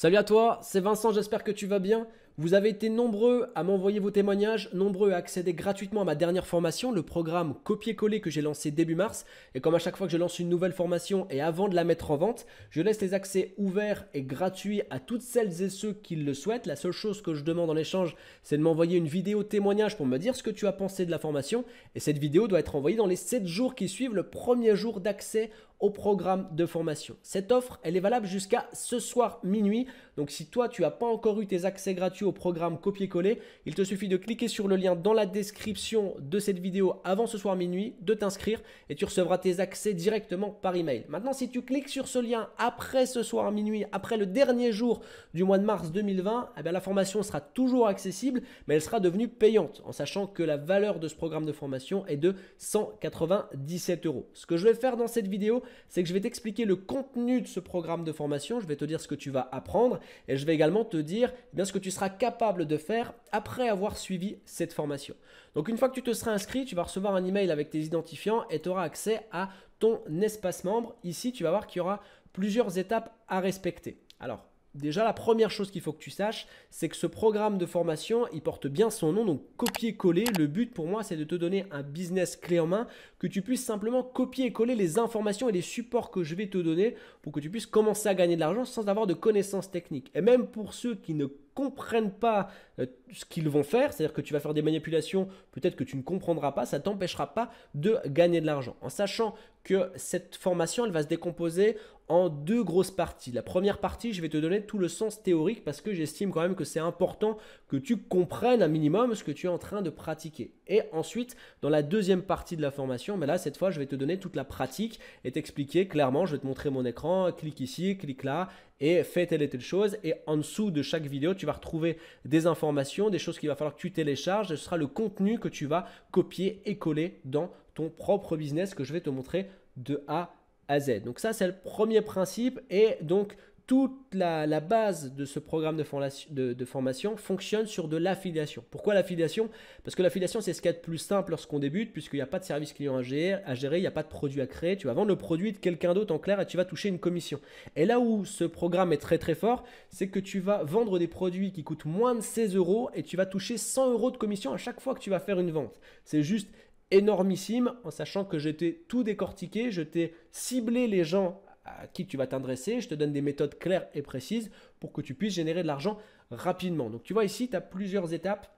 Salut à toi, c'est Vincent, j'espère que tu vas bien. Vous avez été nombreux à m'envoyer vos témoignages, nombreux à accéder gratuitement à ma dernière formation, le programme Copier-Coller que j'ai lancé début mars. Et comme à chaque fois que je lance une nouvelle formation et avant de la mettre en vente, je laisse les accès ouverts et gratuits à toutes celles et ceux qui le souhaitent. La seule chose que je demande en échange, c'est de m'envoyer une vidéo témoignage pour me dire ce que tu as pensé de la formation. Et cette vidéo doit être envoyée dans les 7 jours qui suivent le premier jour d'accès au programme de formation. Cette offre, elle est valable jusqu'à ce soir minuit. Donc si toi, tu n'as pas encore eu tes accès gratuits au programme Copier-Coller, il te suffit de cliquer sur le lien dans la description de cette vidéo avant ce soir minuit, de t'inscrire et tu recevras tes accès directement par email. Maintenant, si tu cliques sur ce lien après ce soir minuit, après le dernier jour du mois de mars 2020, eh bien, la formation sera toujours accessible, mais elle sera devenue payante, en sachant que la valeur de ce programme de formation est de 197 €. Ce que je vais faire dans cette vidéo, c'est que je vais t'expliquer le contenu de ce programme de formation, je vais te dire ce que tu vas apprendre et je vais également te dire bien ce que tu seras capable de faire après avoir suivi cette formation. Donc une fois que tu te seras inscrit, tu vas recevoir un email avec tes identifiants et tu auras accès à ton espace membre. Ici, tu vas voir qu'il y aura plusieurs étapes à respecter. Alors, déjà, la première chose qu'il faut que tu saches, c'est que ce programme de formation, il porte bien son nom, donc copier-coller. Le but pour moi, c'est de te donner un business clé en main, que tu puisses simplement copier et coller les informations et les supports que je vais te donner pour que tu puisses commencer à gagner de l'argent sans avoir de connaissances techniques. Et même pour ceux qui ne comprennent pas ce qu'ils vont faire, c'est-à-dire que tu vas faire des manipulations, peut-être que tu ne comprendras pas, ça ne t'empêchera pas de gagner de l'argent. En sachant que cette formation, elle va se décomposer en deux grosses parties. La première partie, je vais te donner tout le sens théorique parce que j'estime quand même que c'est important que tu comprennes un minimum ce que tu es en train de pratiquer. Et ensuite, dans la deuxième partie de la formation, mais là, cette fois, je vais te donner toute la pratique et t'expliquer clairement, je vais te montrer mon écran, clique ici, clique là et fais telle et telle chose. Et en dessous de chaque vidéo, tu vas retrouver des informations, des choses qu'il va falloir que tu télécharges. Ce sera le contenu que tu vas copier et coller dans ton propre business que je vais te montrer de A à Z. Donc ça, c'est le premier principe et donc toute la base de ce programme de formation fonctionne sur de l'affiliation. Pourquoi l'affiliation? Parce que l'affiliation, c'est ce qu'il y a de plus simple lorsqu'on débute, puisqu'il n'y a pas de service client à gérer, il n'y a pas de produit à créer. Tu vas vendre le produit de quelqu'un d'autre en clair et tu vas toucher une commission. Et là où ce programme est très très fort, c'est que tu vas vendre des produits qui coûtent moins de 16 € et tu vas toucher 100 € de commission à chaque fois que tu vas faire une vente. C'est juste énormissime en sachant que je t'ai tout décortiqué, je t'ai ciblé les gens à qui tu vas t'adresser, je te donne des méthodes claires et précises pour que tu puisses générer de l'argent rapidement. Donc tu vois ici, tu as plusieurs étapes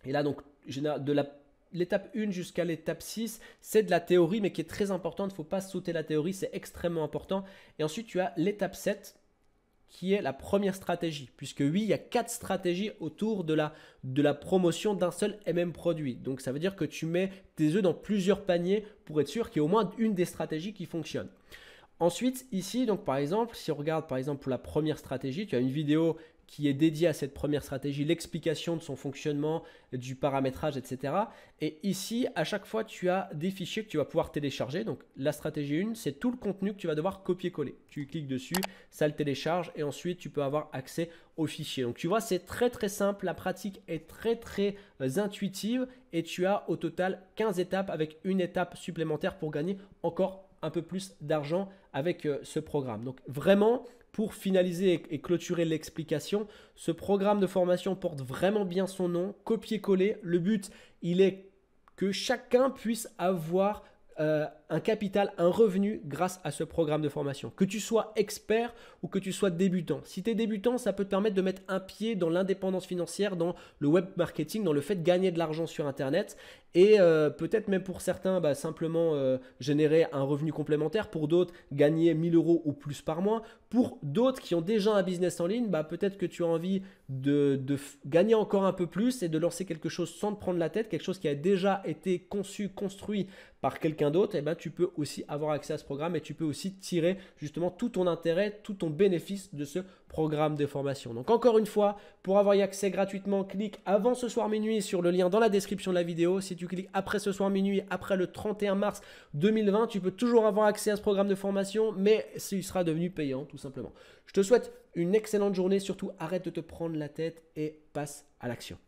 et là donc de l'étape 1 jusqu'à l'étape 6, c'est de la théorie mais qui est très importante, il ne faut pas sauter la théorie, c'est extrêmement important. Et ensuite tu as l'étape 7 qui est la première stratégie, puisque oui, il y a 4 stratégies autour de la promotion d'un seul et même produit. Donc ça veut dire que tu mets tes œufs dans plusieurs paniers pour être sûr qu'il y ait au moins une des stratégies qui fonctionne. Ensuite, ici, donc par exemple, si on regarde par exemple pour la première stratégie, tu as une vidéo qui est dédiée à cette première stratégie, l'explication de son fonctionnement, du paramétrage, etc. Et ici, à chaque fois, tu as des fichiers que tu vas pouvoir télécharger. Donc la stratégie 1, c'est tout le contenu que tu vas devoir copier-coller. Tu cliques dessus, ça le télécharge et ensuite, tu peux avoir accès aux fichiers. Donc tu vois, c'est très très simple, la pratique est très très intuitive et tu as au total 15 étapes avec une étape supplémentaire pour gagner encore un peu plus d'argent avec ce programme. Donc vraiment, pour finaliser et clôturer l'explication, ce programme de formation porte vraiment bien son nom, copier-coller. Le but, il est que chacun puisse avoir un capital, un revenu grâce à ce programme de formation. Que tu sois expert ou que tu sois débutant. Si tu es débutant, ça peut te permettre de mettre un pied dans l'indépendance financière, dans le web marketing, dans le fait de gagner de l'argent sur Internet et peut-être même pour certains, simplement générer un revenu complémentaire. Pour d'autres, gagner 1000 € ou plus par mois. Pour d'autres qui ont déjà un business en ligne, peut-être que tu as envie de gagner encore un peu plus et de lancer quelque chose sans te prendre la tête, quelque chose qui a déjà été conçu, construit par quelqu'un d'autre, et tu peux aussi avoir accès à ce programme et tu peux aussi tirer justement tout ton intérêt, tout ton bénéfice de ce programme de formation. Donc encore une fois, pour avoir y accès gratuitement, clique avant ce soir minuit sur le lien dans la description de la vidéo. Si tu cliques après ce soir minuit, après le 31 mars 2020, tu peux toujours avoir accès à ce programme de formation, mais il sera devenu payant tout simplement. Je te souhaite une excellente journée, surtout arrête de te prendre la tête et passe à l'action.